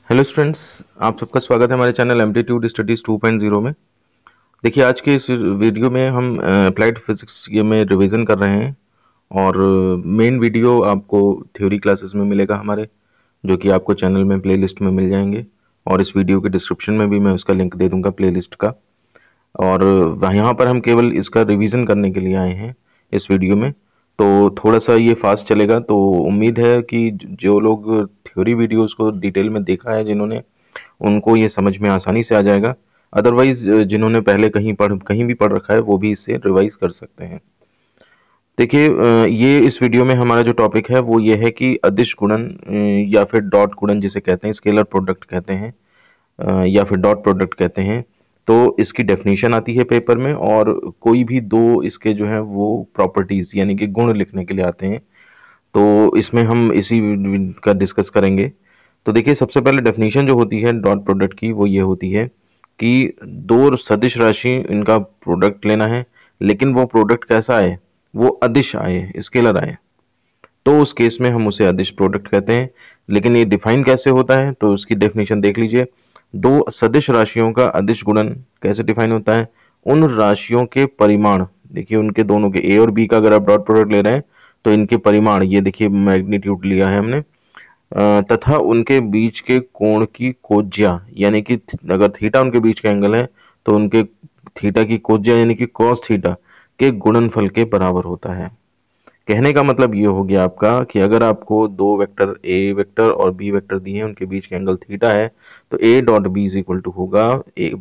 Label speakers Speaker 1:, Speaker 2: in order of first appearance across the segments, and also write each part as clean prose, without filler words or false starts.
Speaker 1: Hello students, आप सबका स्वागत है हमारे चैनल एप्टीट्यूड स्टडीज 2.0 में। देखिए, आज के इस वीडियो में हम अप्लाइड फिजिक्स ये में रिवीजन कर रहे हैं और मेन वीडियो आपको थ्योरी क्लासेस में मिलेगा हमारे, जो कि आपको चैनल में प्लेलिस्ट में मिल जाएंगे और इस वीडियो के डिस्क्रिप्शन में भी मैं उसका लिंक दे दूंगा प्लेलिस्ट का। और यहाँ पर हम केवल इसका रिवीजन करने के लिए आए हैं इस वीडियो में, तो थोड़ा सा ये फास्ट चलेगा। तो उम्मीद है कि जो लोग थ्योरी वीडियोस को डिटेल में देखा है जिन्होंने, उनको ये समझ में आसानी से आ जाएगा। अदरवाइज जिन्होंने पहले कहीं भी पढ़ रखा है वो भी इससे रिवाइज कर सकते हैं। देखिए, ये इस वीडियो में हमारा जो टॉपिक है वो ये है कि अदिश गुणन या फिर डॉट गुणन जिसे कहते हैं, स्केलर प्रोडक्ट कहते हैं या फिर डॉट प्रोडक्ट कहते हैं। तो इसकी डेफिनेशन आती है पेपर में, और कोई भी दो इसके जो है वो प्रॉपर्टीज यानी कि गुण लिखने के लिए आते हैं। तो इसमें हम इसी का डिस्कस करेंगे। तो देखिए, सबसे पहले डेफिनेशन जो होती है डॉट प्रोडक्ट की वो ये होती है कि दो सदिश राशि इनका प्रोडक्ट लेना है, लेकिन वो प्रोडक्ट कैसा आए, वो अदिश आए, स्केलर आए, तो उस केस में हम उसे अदिश प्रोडक्ट कहते हैं। लेकिन ये डिफाइन कैसे होता है, तो उसकी डेफिनेशन देख लीजिए। दो सदिश राशियों का अदिश गुणन कैसे डिफाइन होता है? उन राशियों के परिमाण, देखिए उनके दोनों के ए और बी का अगर आप डॉट प्रोडक्ट ले रहे हैं तो इनके परिमाण, ये देखिए मैग्नीट्यूड लिया है हमने, तथा उनके बीच के कोण की कोज्या, यानी कि अगर थीटा उनके बीच का एंगल है तो उनके थीटा की कोज्या यानी कि कॉस थीटा के गुणनफल के बराबर होता है। कहने का मतलब ये हो गया आपका कि अगर आपको दो वेक्टर ए वेक्टर और बी वेक्टर दिए हैं, उनके बीच का एंगल थीटा है, तो A dot B is equal to होगा A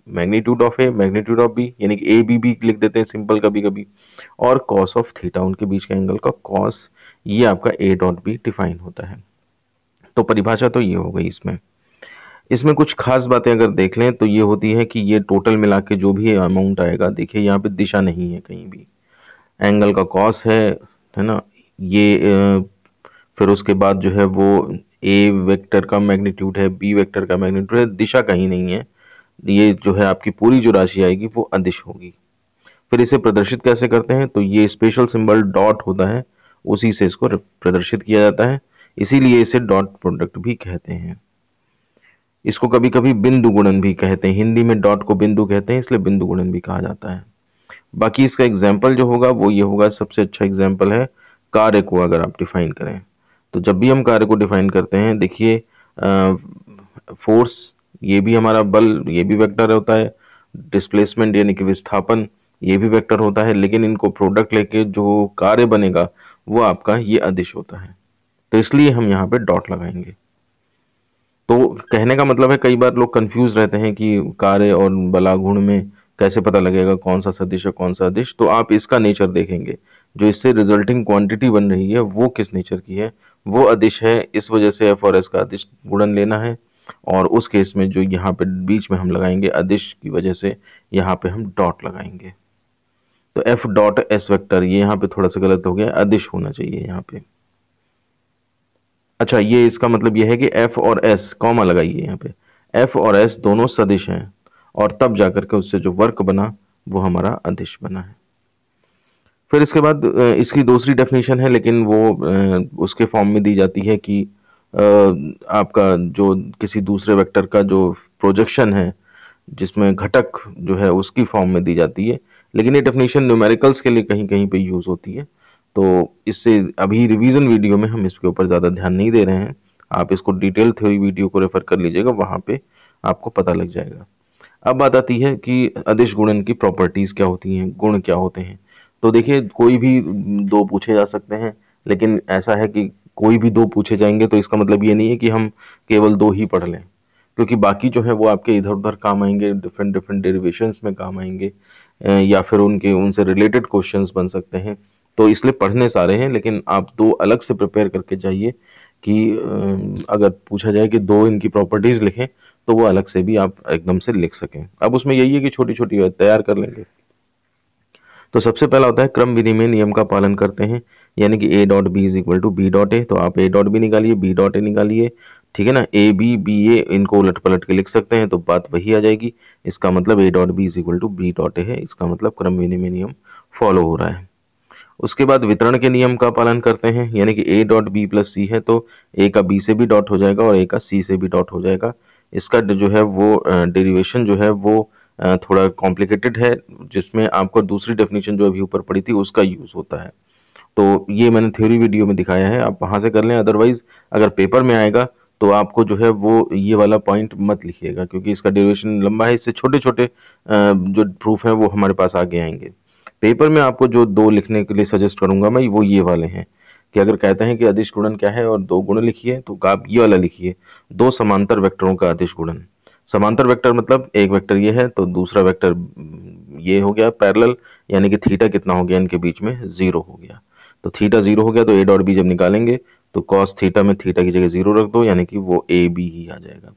Speaker 1: magnitude of A magnitude of B, यानी कि ए बी भी लिख देते हैं सिंपल कभी कभी, और कॉस ऑफ थीटा उनके बीच के एंगल का कॉस, ये आपका ए डॉट बी डिफाइन होता है। तो परिभाषा तो ये हो गई। इसमें इसमें कुछ खास बातें अगर देख लें तो ये होती है कि ये टोटल मिला के जो भी अमाउंट आएगा, देखिए यहाँ पे दिशा नहीं है कहीं भी, एंगल का कॉस है ना, ये फिर उसके बाद जो है वो ए वेक्टर का मैग्नीट्यूड है, बी वेक्टर का मैग्नीट्यूड है, दिशा कहीं नहीं है। ये जो है आपकी पूरी जो राशि आएगी वो अदिश होगी। फिर इसे प्रदर्शित कैसे करते हैं, तो ये स्पेशल सिंबल डॉट होता है, उसी से इसको प्रदर्शित किया जाता है, इसीलिए इसे डॉट प्रोडक्ट भी कहते हैं। इसको कभी कभी बिंदु गुणन भी कहते हैं, हिंदी में डॉट को बिंदु कहते हैं, इसलिए बिंदु गुणन भी कहा जाता है। बाकी इसका एग्जाम्पल जो होगा वो ये होगा, सबसे अच्छा एग्जाम्पल है कार्य को अगर आप डिफाइन करें। तो जब भी हम कार्य को डिफाइन करते हैं, देखिए फोर्स, ये भी हमारा बल, ये भी वेक्टर होता है, डिस्प्लेसमेंट यानी कि विस्थापन, ये भी वेक्टर होता है, लेकिन इनको प्रोडक्ट लेके जो कार्य बनेगा वो आपका ये अदिश होता है, तो इसलिए हम यहाँ पे डॉट लगाएंगे। तो कहने का मतलब है, कई बार लोग कंफ्यूज रहते हैं कि कार्य और बलागुण में कैसे पता लगेगा कौन सा सदिश है कौन सा अदिश। तो आप इसका नेचर देखेंगे, जो इससे रिजल्टिंग क्वांटिटी बन रही है वो किस नेचर की है, वो अदिश है, इस वजह से एफ और एस का अदिश गुणन लेना है। और उस केस में जो यहाँ पे बीच में हम लगाएंगे अदिश की वजह से, यहाँ पे हम डॉट लगाएंगे। तो एफ डॉट एस वेक्टर, ये यहाँ पे थोड़ा सा गलत हो गया, अदिश होना चाहिए यहाँ पे। अच्छा, ये इसका मतलब ये है कि एफ और एस कॉमा लगाइए यहाँ पे, एफ और एस दोनों सदिश हैं, और तब जाकर के उससे जो वर्क बना वो हमारा अदिश बना है। फिर इसके बाद इसकी दूसरी डेफिनेशन है, लेकिन वो उसके फॉर्म में दी जाती है कि आपका जो किसी दूसरे वेक्टर का जो प्रोजेक्शन है, जिसमें घटक जो है उसकी फॉर्म में दी जाती है, लेकिन ये डेफिनेशन न्यूमेरिकल्स के लिए कहीं कहीं पे यूज होती है। तो इससे अभी रिवीजन वीडियो में हम इसके ऊपर ज़्यादा ध्यान नहीं दे रहे हैं, आप इसको डिटेल थ्योरी वीडियो को रेफर कर लीजिएगा, वहाँ पे आपको पता लग जाएगा। अब बात आती है कि अदिश गुणन की प्रॉपर्टीज क्या होती हैं, गुण क्या होते हैं। तो देखिए, कोई भी दो पूछे जा सकते हैं, लेकिन ऐसा है कि कोई भी दो पूछे जाएंगे तो इसका मतलब ये नहीं है कि हम केवल दो ही पढ़ लें, क्योंकि बाकी जो है वो आपके इधर उधर काम आएंगे, डिफरेंट डिफरेंट डेरिवेशंस में काम आएंगे, या फिर उनके उनसे रिलेटेड क्वेश्चंस बन सकते हैं। तो इसलिए पढ़ने सारे हैं, लेकिन आप दो अलग से प्रिपेयर करके जाइए कि अगर पूछा जाए कि दो इनकी प्रॉपर्टीज लिखें, तो वो अलग से भी आप एकदम से लिख सकें। अब उसमें यही है कि छोटी छोटी तैयार कर लेंगे। तो सबसे पहला होता है क्रम विधि में नियम का पालन करते हैं, यानी कि A dot B is equal to B dot A, तो आप ए डॉट बी निकालिए, बी डॉट ए निकालिए, ठीक है ना, ए बी बी ए इनको उलट पलट के लिख सकते हैं तो बात वही आ जाएगी। इसका मतलब A dot B is equal to B dot A है, इसका मतलब क्रम विधि में नियम फॉलो हो रहा है। उसके बाद वितरण के नियम का पालन करते हैं, यानी कि ए डॉट बी प्लस सी है तो ए का बी से भी डॉट हो जाएगा और ए का सी से भी डॉट हो जाएगा। इसका जो है वो डेरिवेशन जो है वो थोड़ा कॉम्प्लिकेटेड है, जिसमें आपको दूसरी डेफिनेशन जो अभी ऊपर पड़ी थी उसका यूज होता है। तो ये मैंने थ्योरी वीडियो में दिखाया है, आप वहां से कर लें। अदरवाइज अगर पेपर में आएगा तो आपको जो है वो ये वाला पॉइंट मत लिखिएगा, क्योंकि इसका ड्यूरेशन लंबा है। इससे छोटे छोटे जो प्रूफ है वो हमारे पास आगे आएंगे। पेपर में आपको जो दो लिखने के लिए सजेस्ट करूंगा मैं, वो ये वाले हैं कि अगर कहते हैं कि अदिश गुणन क्या है और दो गुण लिखिए, तो आप ये वाला लिखिए, दो समांतर वेक्टरों का अदिश गुणन। समांतर वेक्टर मतलब एक वेक्टर ये है तो दूसरा वेक्टर ये हो गया पैरेलल, यानी कि थीटा कितना हो गया इनके बीच में, 0 हो गया। तो थीटा 0 हो गया तो ए डॉट बी जब निकालेंगे तो कॉस थीटा में थीटा की जगह 0 रख दो, यानी कि वो ए बी ही आ जाएगा।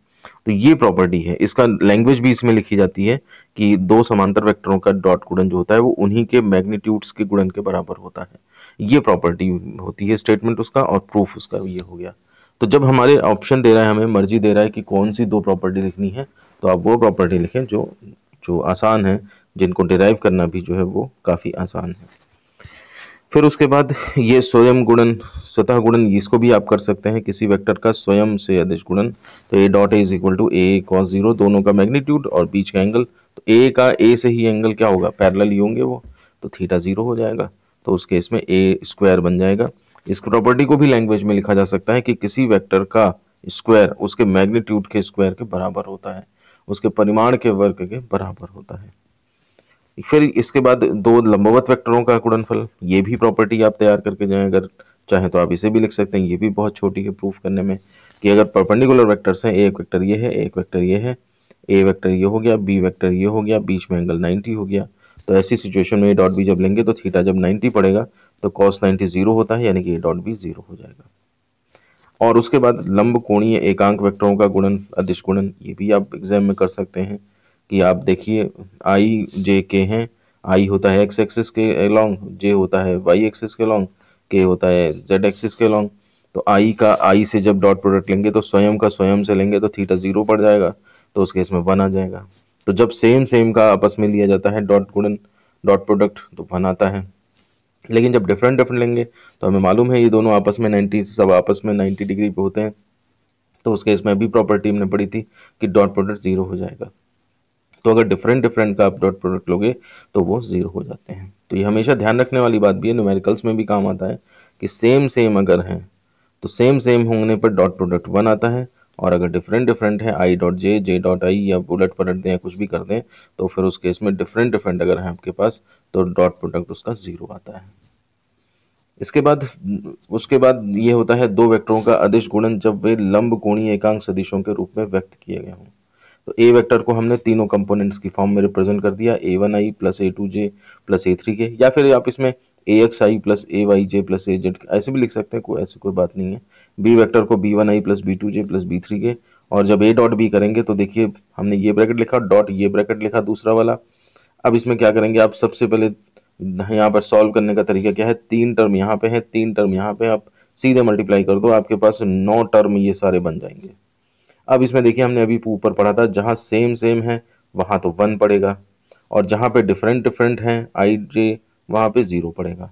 Speaker 1: तो ये प्रॉपर्टी है, इसका लैंग्वेज भी इसमें लिखी जाती है कि दो समांतर वेक्टरों का डॉट गुणन जो होता है वो उन्हीं के मैग्नीट्यूड्स के गुणन के बराबर होता है। ये प्रॉपर्टी होती है स्टेटमेंट उसका, और प्रूफ उसका ये हो गया। तो जब हमारे ऑप्शन दे रहा है, हमें मर्जी दे रहा है कि कौन सी दो प्रॉपर्टी लिखनी है, तो आप वो प्रॉपर्टी लिखें जो जो आसान है, जिनको डिराइव करना भी जो है वो काफी आसान है। फिर उसके बाद ये स्वयं गुणन, स्वतः गुणन, इसको भी आप कर सकते हैं किसी वेक्टर का स्वयं से अदिश गुणन। तो A dot A is equal to A cos 0, दोनों का मैग्नीट्यूड और बीच का एंगल। तो ए का ए से ही एंगल क्या होगा, पैरेलल ही होंगे वो, तो थीटा 0 हो जाएगा। तो उस केस में ए स्क्वायर बन जाएगा। इस प्रॉपर्टी को भी लैंग्वेज में लिखा जा सकता है कि किसी वेक्टर का स्क्वायर उसके मैग्नीट्यूड के स्क्वायर के बराबर होता है, उसके परिमाण के वर्ग के बराबर होता है। फिर इसके बाद दो लंबवत वेक्टरों का गुणनफल, ये भी प्रॉपर्टी आप तैयार करके जाएं, अगर चाहें तो आप इसे भी लिख सकते हैं। ये भी बहुत छोटी है प्रूफ करने में, कि अगर परपेंडिकुलर वेक्टर्स हैं, एक वेक्टर ये है, एक वेक्टर ये है, ए वेक्टर ये हो गया, बी वेक्टर ये हो गया, बीच में एंगल 90 हो गया, तो ऐसी सिचुएशन में ए डॉट बी जब लेंगे तो थीटा जब 90 पड़ेगा तो कॉस 90 0 होता है, यानी कि ए डॉट बी 0 हो जाएगा। और उसके बाद लंब कोणीय एकांक वेक्टरों का गुणन, अदिश गुणन, ये भी आप एग्जाम में कर सकते हैं। कि आप देखिए आई जे के हैं, आई होता है एक्स एक्सिस के अलोंग, जे होता है वाई एक्सिस के अलोंग, के होता है जेड एक्सिस के अलोंग। तो आई का आई से जब डॉट प्रोडक्ट लेंगे तो स्वयं का स्वयं से लेंगे तो थीटा 0 पड़ जाएगा, तो उस केस में 1 आ जाएगा। तो जब सेम सेम का आपस में लिया जाता है डॉट गुणन, डॉट प्रोडक्ट, तो 1 आता है। लेकिन जब डिफरेंट डिफरेंट लेंगे तो हमें मालूम है ये दोनों आपस में 90, सब आपस में 90 डिग्री पे होते हैं, तो उस केस में भी प्रॉपर्टी हमने पढ़ी थी कि डॉट प्रोडक्ट 0 हो जाएगा। तो अगर डिफरेंट डिफरेंट का आप डॉट प्रोडक्ट लोगे तो वो 0 हो जाते हैं। तो ये हमेशा ध्यान रखने वाली बात भी है, न्यूमेरिकल्स में भी काम आता है कि सेम सेम अगर हैं तो सेम सेम होने पर डॉट प्रोडक्ट 1 आता है, और अगर डिफरेंट डिफरेंट है I dot J, J dot I, या उलट पलट दें या कुछ भी कर दें, तो फिर उस केस में डिफरेंट डिफरेंट अगर है आपके पास तो डॉट प्रोडक्ट उसका 0 आता है। इसके बाद उसके बाद ये होता है दो वेक्टरों का अदिश गुणन जब वे लंब कोणीय एकांक सदिशों के रूप में व्यक्त किए गए हों। तो ए वेक्टर को हमने तीनों कंपोनेंट्स की फॉर्म में रिप्रेजेंट कर दिया, a1i plus a2j plus a3k, या फिर आप इसमें axi plus ayj plus az ऐसे भी लिख सकते हैं, कोई ऐसी कोई बात नहीं है। बी वेक्टर को b1i plus b2j plus b3k, और जब a डॉट बी करेंगे तो देखिए हमने ये ब्रैकेट लिखा, डॉट ये ब्रैकेट लिखा दूसरा वाला। अब इसमें क्या करेंगे आप, सबसे पहले यहाँ पर सॉल्व करने का तरीका क्या है, तीन टर्म यहाँ पे है, तीन टर्म यहाँ पे, आप सीधे मल्टीप्लाई कर दो, आपके पास 9 टर्म ये सारे बन जाएंगे। अब इसमें देखिए हमने अभी ऊपर पढ़ा था, जहां सेम सेम है वहां तो 1 पड़ेगा, और जहां पे डिफरेंट डिफरेंट है आई जे, वहां पे 0 पड़ेगा।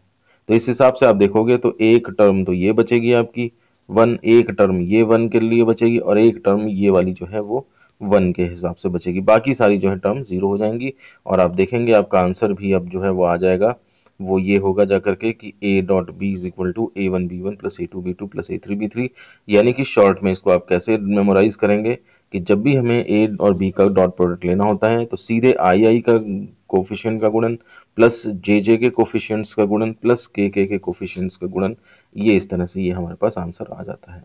Speaker 1: तो इस हिसाब से आप देखोगे तो एक टर्म तो ये बचेगी आपकी 1, एक टर्म ये 1 के लिए बचेगी, और एक टर्म ये वाली जो है वो 1 के हिसाब से बचेगी। बाकी सारी जो है टर्म 0 हो जाएंगी, और आप देखेंगे आपका आंसर भी अब जो है वो आ जाएगा। वो ये होगा जाकर के कि A dot B is equal to a1 b1 plus a2 b2 plus a3 b3। यानी कि शॉर्ट में इसको आप कैसे मेमोराइज करेंगे कि जब भी हमें ए और बी का डॉट प्रोडक्ट लेना होता है तो सीधे आई का कोफिशिएंट का गुणन प्लस जे के कोफिशिएंट्स का गुणन प्लस के कोफिशिएंट्स का गुणन, ये इस तरह से ये हमारे पास आंसर आ जाता है।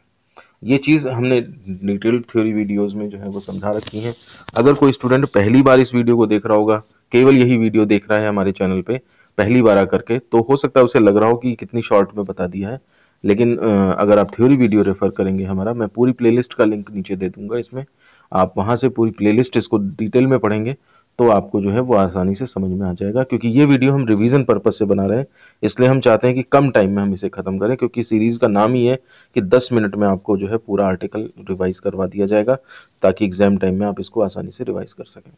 Speaker 1: ये चीज़ हमने डिटेल्ड थ्योरी वीडियोस में जो है वो समझा रखी है। अगर कोई स्टूडेंट पहली बार इस वीडियो को देख रहा होगा, केवल यही वीडियो देख रहा है हमारे चैनल पे पहली बार आकर के, तो हो सकता है उसे लग रहा हो कि कितनी शॉर्ट में बता दिया है। लेकिन अगर आप थ्योरी वीडियो रेफर करेंगे हमारा, मैं पूरी प्लेलिस्ट का लिंक नीचे दे दूंगा, इसमें आप वहां से पूरी प्लेलिस्ट इसको डिटेल में पढ़ेंगे तो आपको जो है वो आसानी से समझ में आ जाएगा। क्योंकि ये वीडियो हम रिवीजन पर्पज से बना रहे हैं, इसलिए हम चाहते हैं कि कम टाइम में हम इसे खत्म करें, क्योंकि सीरीज का नाम ही है कि 10 मिनट में आपको जो है पूरा आर्टिकल रिवाइज करवा दिया जाएगा, ताकि एग्जाम टाइम में आप इसको आसानी से रिवाइज कर सकें।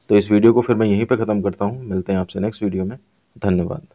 Speaker 1: तो इस वीडियो को फिर मैं यहीं पे ख़त्म करता हूँ, मिलते हैं आपसे नेक्स्ट वीडियो में। धन्यवाद।